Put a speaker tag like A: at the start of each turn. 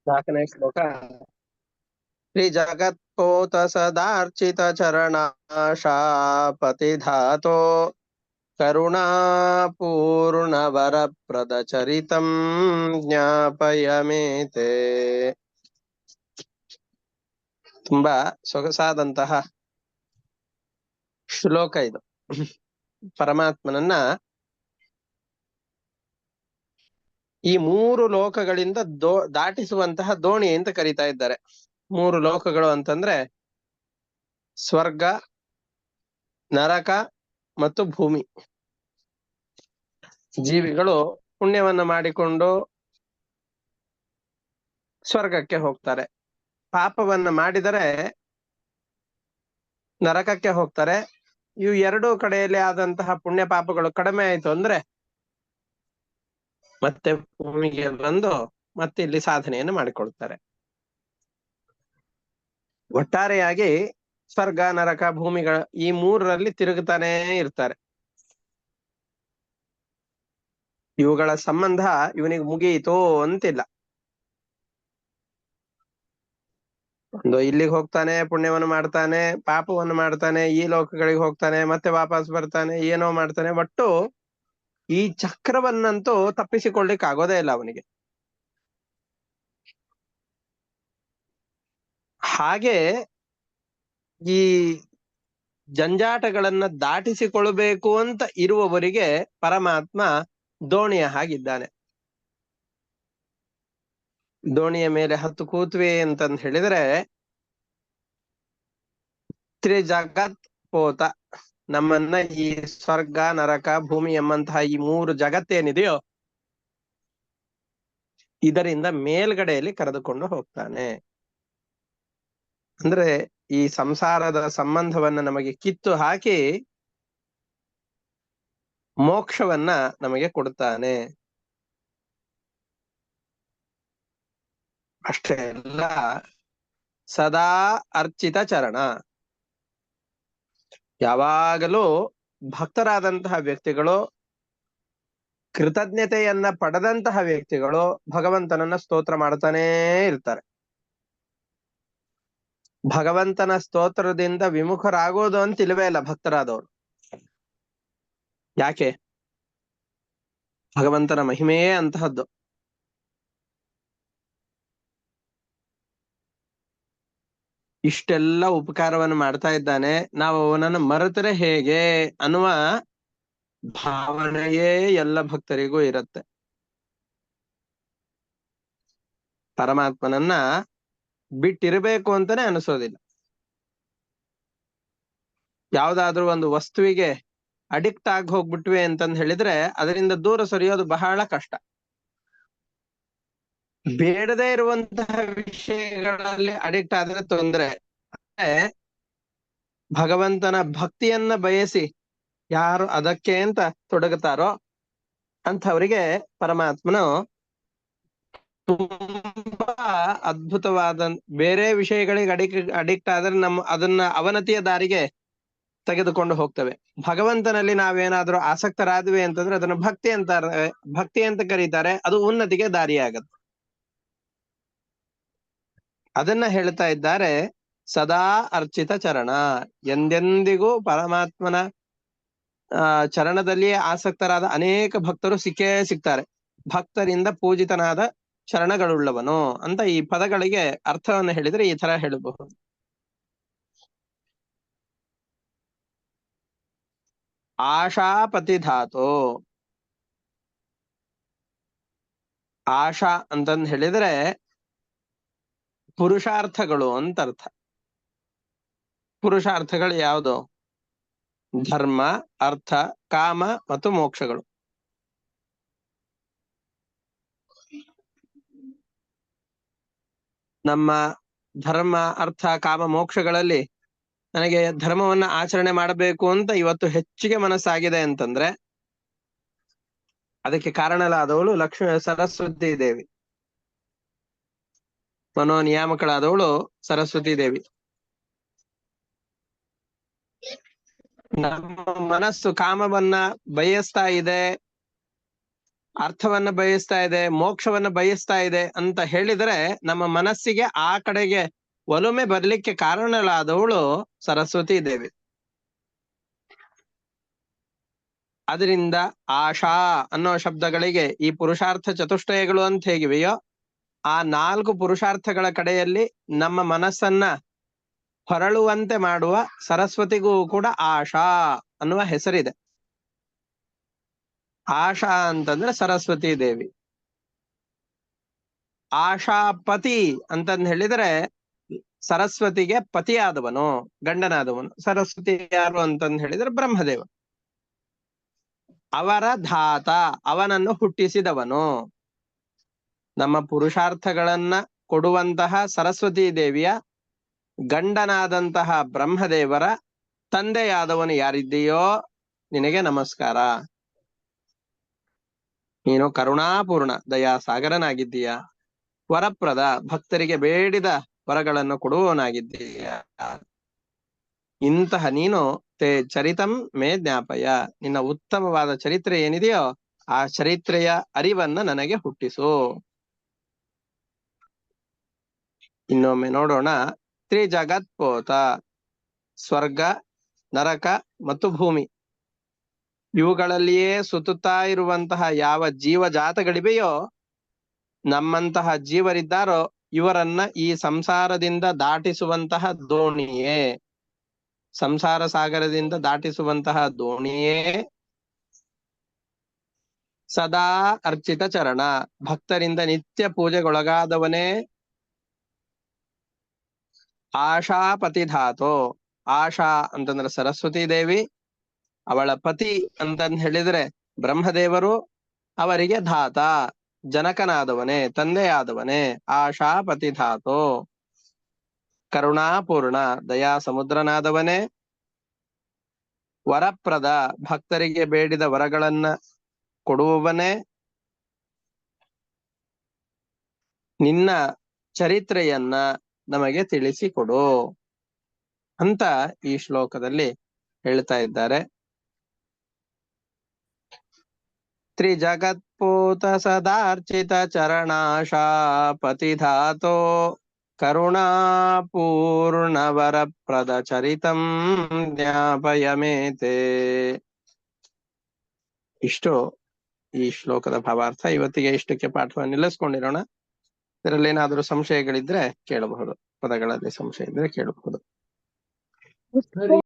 A: ನಾಲ್ಕನೇ ಶ್ಲೋಕ. ಶ್ರೀ ಜಗತ್ಪೋತ ಸದಾರ್ಚಿತ ಚರಣಾಶಾಪತಿ ಧಾತೋ ಕರುಣಾಪೂರ್ಣ ವರಪ್ರದ ಚರಿತಂ ಜ್ಞಾಪಯಮೇತೆ. ತುಂಬಾ ಸೊಗಸಾದಂತಹ ಶ್ಲೋಕ ಇದು. ಪರಮಾತ್ಮನನ್ನ ಈ ಮೂರು ಲೋಕಗಳಿಂದ ದಾಟಿಸುವಂತಹ ದೋಣಿ ಅಂತ ಕರೀತಾ ಇದ್ದಾರೆ. ಮೂರು ಲೋಕಗಳು ಅಂತಂದ್ರೆ ಸ್ವರ್ಗ, ನರಕ ಮತ್ತು ಭೂಮಿ. ಜೀವಿಗಳು ಪುಣ್ಯವನ್ನ ಮಾಡಿಕೊಂಡು ಸ್ವರ್ಗಕ್ಕೆ ಹೋಗ್ತಾರೆ, ಪಾಪವನ್ನ ಮಾಡಿದರೆ ನರಕಕ್ಕೆ ಹೋಗ್ತಾರೆ. ಇವು ಎರಡೂ ಕಡೆಯಲ್ಲಿ ಆದಂತಹ ಪುಣ್ಯ ಪಾಪಗಳು ಕಡಿಮೆ ಆಯ್ತು ಅಂದ್ರೆ ಮತ್ತೆ ಭೂಮಿಗೆ ಬಂದು ಮತ್ತೆ ಇಲ್ಲಿ ಸಾಧನೆಯನ್ನು ಮಾಡಿಕೊಳ್ತಾರೆ. ಒಟ್ಟಾರೆಯಾಗಿ ಸ್ವರ್ಗ, ನರಕ, ಭೂಮಿಗಳ ಈ ಮೂರರಲ್ಲಿ ತಿರುಗುತ್ತಾನೇ ಇರ್ತಾರೆ. ಇವುಗಳ ಸಂಬಂಧ ಇವನಿಗೆ ಮುಗಿಯಿತು ಅಂತಿಲ್ಲ. ಒಂದು ಇಲ್ಲಿಗೆ ಹೋಗ್ತಾನೆ, ಪುಣ್ಯವನ್ನು ಮಾಡ್ತಾನೆ, ಪಾಪವನ್ನು ಮಾಡ್ತಾನೆ, ಈ ಲೋಕಗಳಿಗೆ ಹೋಗ್ತಾನೆ, ಮತ್ತೆ ವಾಪಸ್ ಬರ್ತಾನೆ, ಏನೋ ಮಾಡ್ತಾನೆ. ಒಟ್ಟು ಈ ಚಕ್ರವನ್ನಂತೂ ತಪ್ಪಿಸಿಕೊಳ್ಳಿಕ್ ಆಗೋದೇ ಇಲ್ಲ ಅವನಿಗೆ. ಹಾಗೆ ಈ ಜಂಜಾಟಗಳನ್ನ ದಾಟಿಸಿಕೊಳ್ಬೇಕು ಅಂತ ಇರುವವರಿಗೆ ಪರಮಾತ್ಮ ದೋಣಿಯ ಹಾಗಿದ್ದಾನೆ. ದೋಣಿಯ ಮೇಲೆ ಹತ್ತು ಕೂತ್ವಿ ಅಂತಂದ್ ಹೇಳಿದ್ರೆ ತ್ರಿಜಗತ್ ಪೋತ, ನಮ್ಮನ್ನ ಈ ಸ್ವರ್ಗ, ನರಕ, ಭೂಮಿ ಎಂಬಂತಹ ಈ ಮೂರು ಜಗತ್ತೇನಿದೆಯೋ ಇದರಿಂದ ಮೇಲ್ಗಡೆಯಲ್ಲಿ ಕರೆದುಕೊಂಡು ಹೋಗ್ತಾನೆ. ಅಂದ್ರೆ ಈ ಸಂಸಾರದ ಸಂಬಂಧವನ್ನ ನಮಗೆ ಕಿತ್ತು ಹಾಕಿ ಮೋಕ್ಷವನ್ನ ನಮಗೆ ಕೊಡ್ತಾನೆ. ಅಷ್ಟೇ ಅಲ್ಲ, ಸದಾ ಅರ್ಚಿತ ಚರಣ, ಯಾವಾಗಲೂ ಭಕ್ತರಾದಂತಹ ವ್ಯಕ್ತಿಗಳು, ಕೃತಜ್ಞತೆಯನ್ನ ಪಡೆದಂತಹ ವ್ಯಕ್ತಿಗಳು ಭಗವಂತನನ್ನ ಸ್ತೋತ್ರ ಮಾಡ್ತಾನೇ ಇರ್ತಾರೆ. ಭಗವಂತನ ಸ್ತೋತ್ರದಿಂದ ವಿಮುಖರಾಗೋದು ಅಂತ ಇಲ್ವೇ ಇಲ್ಲ ಭಕ್ತರಾದವರು. ಯಾಕೆ? ಭಗವಂತನ ಮಹಿಮೆಯೇ ಅಂತಹದ್ದು. ಇಷ್ಟೆಲ್ಲ ಉಪಕಾರವನ್ನು ಮಾಡ್ತಾ ಇದ್ದಾನೆ, ನಾವು ಅವನನ್ನು ಮರೆತರೆ ಹೇಗೆ ಅನ್ನುವ ಭಾವನೆಯೇ ಎಲ್ಲ ಭಕ್ತರಿಗೂ ಇರುತ್ತೆ. ಪರಮಾತ್ಮನನ್ನ ಬಿಟ್ಟಿರಬೇಕು ಅಂತಾನೆ ಅನಿಸೋದಿಲ್ಲ. ಯಾವ್ದಾದ್ರೂ ಒಂದು ವಸ್ತುವಿಗೆ ಅಡಿಕ್ಟ್ ಆಗಿ ಹೋಗ್ಬಿಟ್ವಿ ಅಂತಂದ್ ಹೇಳಿದ್ರೆ ಅದರಿಂದ ದೂರ ಸರಿಯೋದು ಬಹಳ ಕಷ್ಟ. ಬೇಡದೇ ಇರುವಂತಹ ವಿಷಯಗಳಲ್ಲಿ ಅಡಿಕ್ಟ್ ಆದ್ರೆ ತೊಂದ್ರೆ. ಭಗವಂತನ ಭಕ್ತಿಯನ್ನ ಬಯಸಿ ಯಾರು ಅದಕ್ಕೆ ಅಂತ ತೊಡಗುತ್ತಾರೋ ಅಂಥವರಿಗೆ ಪರಮಾತ್ಮನು ತುಂಬಾ ಅದ್ಭುತವಾದ, ಬೇರೆ ವಿಷಯಗಳಿಗೆ ಅಡಿಕ್ಟ್ ಆದ್ರೆ ಅದನ್ನ ಅವನತಿಯ ದಾರಿಗೆ ತೆಗೆದುಕೊಂಡು ಹೋಗ್ತವೆ. ಭಗವಂತನಲ್ಲಿ ನಾವೇನಾದ್ರೂ ಆಸಕ್ತರಾದ್ವಿ ಅಂತಂದ್ರೆ ಅದನ್ನ ಭಕ್ತಿ ಅಂತ ಕರೀತಾರೆ. ಅದು ಉನ್ನತಿಗೆ ದಾರಿಯಾಗತ್ತೆ. ಅದನ್ನ ಹೇಳ್ತಾ ಇದ್ದಾರೆ. ಸದಾ ಅರ್ಚಿತ ಚರಣ, ಎಂದೆಂದಿಗೂ ಪರಮಾತ್ಮನ ಚರಣದಲ್ಲಿ ಆಸಕ್ತರಾದ ಅನೇಕ ಭಕ್ತರು ಸಿಕ್ಕೇ ಸಿಗ್ತಾರೆ. ಭಕ್ತರಿಂದ ಪೂಜಿತನಾದ ಚರಣಗಳುಳ್ಳವನು ಅಂತ ಈ ಪದಗಳಿಗೆ ಅರ್ಥವನ್ನು ಹೇಳಿದ್ರೆ ಈ ತರ ಹೇಳಬಹುದು. ಆಶಾಪತಿ ಧಾತು, ಆಶಾ ಅಂತಂದ್ ಹೇಳಿದ್ರೆ ಪುರುಷಾರ್ಥಗಳು ಅಂತ ಅರ್ಥ. ಪುರುಷಾರ್ಥಗಳು ಯಾವುದು? ಧರ್ಮ, ಅರ್ಥ, ಕಾಮ ಮತ್ತು ಮೋಕ್ಷಗಳು. ನಮ್ಮ ಧರ್ಮ, ಅರ್ಥ, ಕಾಮ, ಮೋಕ್ಷಗಳಲ್ಲಿ ನನಗೆ ಧರ್ಮವನ್ನ ಆಚರಣೆ ಮಾಡಬೇಕು ಅಂತ ಇವತ್ತು ಹೆಚ್ಚಿಗೆ ಮನಸ್ಸಾಗಿದೆ ಅಂತಂದ್ರೆ ಅದಕ್ಕೆ ಕಾರಣಲಾದವಳು ಲಕ್ಷ್ಮೀ ಸರಸ್ವತಿ ದೇವಿ, ಮನೋನಿಯಾಮಕಳಾದವಳು ಸರಸ್ವತಿ ದೇವಿ. ನಮ್ಮ ಮನಸ್ಸು ಕಾಮವನ್ನ ಬಯಸ್ತಾ ಇದೆ, ಅರ್ಥವನ್ನ ಬಯಸ್ತಾ ಇದೆ, ಮೋಕ್ಷವನ್ನ ಬಯಸ್ತಾ ಇದೆ ಅಂತ ಹೇಳಿದ್ರೆ ನಮ್ಮ ಮನಸ್ಸಿಗೆ ಆ ಕಡೆಗೆ ಒಲುಮೆ ಬರ್ಲಿಕ್ಕೆ ಕಾರಣಳಾದವಳು ಸರಸ್ವತಿ ದೇವಿ. ಅದರಿಂದ ಆಶಾ ಅನ್ನೋ ಶಬ್ದಗಳಿಗೆ ಈ ಪುರುಷಾರ್ಥ ಚತುಷ್ಟಯಗಳು ಅಂತ ಹೇಗಿವೆಯೋ ಆ 4 ಪುರುಷಾರ್ಥಗಳ ಕಡೆಯಲ್ಲಿ ನಮ್ಮ ಮನಸ್ಸನ್ನ ಹೊರಳುವಂತೆ ಮಾಡುವ ಸರಸ್ವತಿಗೂ ಕೂಡ ಆಶಾ ಅನ್ನುವ ಹೆಸರಿದೆ. ಆಶಾ ಅಂತಂದ್ರೆ ಸರಸ್ವತಿ ದೇವಿ. ಆಶಾಪತಿ ಅಂತಂದ್ ಹೇಳಿದ್ರೆ ಸರಸ್ವತಿಗೆ ಪತಿಯಾದವನು, ಗಂಡನಾದವನು. ಸರಸ್ವತಿ ಯಾರು ಅಂತಂದ್ ಹೇಳಿದ್ರೆ ಬ್ರಹ್ಮದೇವ. ಅವರ ಧಾತ, ಅವನನ್ನು ಹುಟ್ಟಿಸಿದವನು. ನಮ್ಮ ಪುರುಷಾರ್ಥಗಳನ್ನ ಕೊಡುವಂತಹ ಸರಸ್ವತಿ ದೇವಿಯ ಗಂಡನಾದಂತಹ ಬ್ರಹ್ಮದೇವರ ತಂದೆಯಾದವನು ಯಾರಿದ್ದೀಯೋ ನಿನಗೆ ನಮಸ್ಕಾರ. ನೀನು ಕರುಣಾಪೂರ್ಣ ದಯಾ ಸಾಗರನಾಗಿದ್ದೀಯ. ವರಪ್ರದ, ಭಕ್ತರಿಗೆ ಬೇಡಿದ ವರಗಳನ್ನು ಕೊಡುವವನಾಗಿದ್ದೀಯ. ಇಂತಹ ನೀನು ತೇ ಚರಿತಂ ಮೇ ಜ್ಞಾಪಯ, ನಿನ್ನ ಉತ್ತಮವಾದ ಚರಿತ್ರೆ ಏನಿದೆಯೋ ಆ ಚರಿತ್ರೆಯ ಅರಿವನ್ನ ನನಗೆ ಹುಟ್ಟಿಸು. ಇನ್ನೊಮ್ಮೆ ನೋಡೋಣ. ತ್ರಿಜಗತ್ಪೋತ, ಸ್ವರ್ಗ, ನರಕ ಮತ್ತು ಭೂಮಿ ಇವುಗಳಲ್ಲಿಯೇ ಸುತ್ತುತ್ತಾ ಇರುವಂತಹ ಯಾವ ಜೀವಜಾತಗಳಿವೆಯೋ, ನಮ್ಮಂತಹ ಜೀವರಿದ್ದಾರೋ ಇವರನ್ನ ಈ ಸಂಸಾರದಿಂದ ದಾಟಿಸುವಂತಹ ದೋಣಿಯೇ, ಸಂಸಾರ ಸಾಗರದಿಂದ ದಾಟಿಸುವಂತಹ ದೋಣಿಯೇ ಸದಾ ಅರ್ಚಿತ ಚರಣ, ಭಕ್ತರಿಂದ ನಿತ್ಯ ಪೂಜೆಗೊಳಗಾದವನೇ ಆಶಾಪತಿ ಧಾತೋ. ಆಶಾ ಅಂತಂದ್ರೆ ಸರಸ್ವತಿ ದೇವಿ, ಅವಳ ಪತಿ ಅಂತಂದ್ ಹೇಳಿದ್ರೆ ಬ್ರಹ್ಮದೇವರು, ಅವರಿಗೆ ಧಾತ ಜನಕನಾದವನೇ, ತಂದೆಯಾದವನೇ ಆಶಾಪತಿ ಧಾತೋ. ಕರುಣಾಪೂರ್ಣ ದಯಾ ಸಮುದ್ರನಾದವನೇ, ವರಪ್ರದ ಭಕ್ತರಿಗೆ ಬೇಡಿದ ವರಗಳನ್ನ ಕೊಡುವವನೇ, ನಿನ್ನ ಚರಿತ್ರೆಯನ್ನ ನಮಗೆ ತಿಳಿಸಿಕೊಡು ಅಂತ ಈ ಶ್ಲೋಕದಲ್ಲಿ ಹೇಳ್ತಾ ಇದ್ದಾರೆ. ತ್ರಿಜಗತ್ಪೂತ ಸದಾರ್ಚಿತ ಚರಣಾಶಾ ಪತಿಧಾತೋ ಕರುಣಾಪೂರ್ಣ ವರಪ್ರದ ಚರಿತಂ ಜ್ಞಾಪಯಮೇತೆ. ಇಷ್ಟು ಈ ಶ್ಲೋಕದ ಭಾವಾರ್ಥ. ಇವತ್ತಿಗೆ ಇಷ್ಟಕ್ಕೆ ಪಾಠವನ್ನು ನಿಲ್ಲಿಸ್ಕೊಂಡಿರೋಣ. ಇದರಲ್ಲಿ ಏನಾದರೂ ಸಂಶಯಗಳಿದ್ರೆ ಕೇಳಬಹುದು, ಪದಗಳಲ್ಲಿ ಸಂಶಯ ಇದ್ರೆ ಕೇಳಬಹುದು.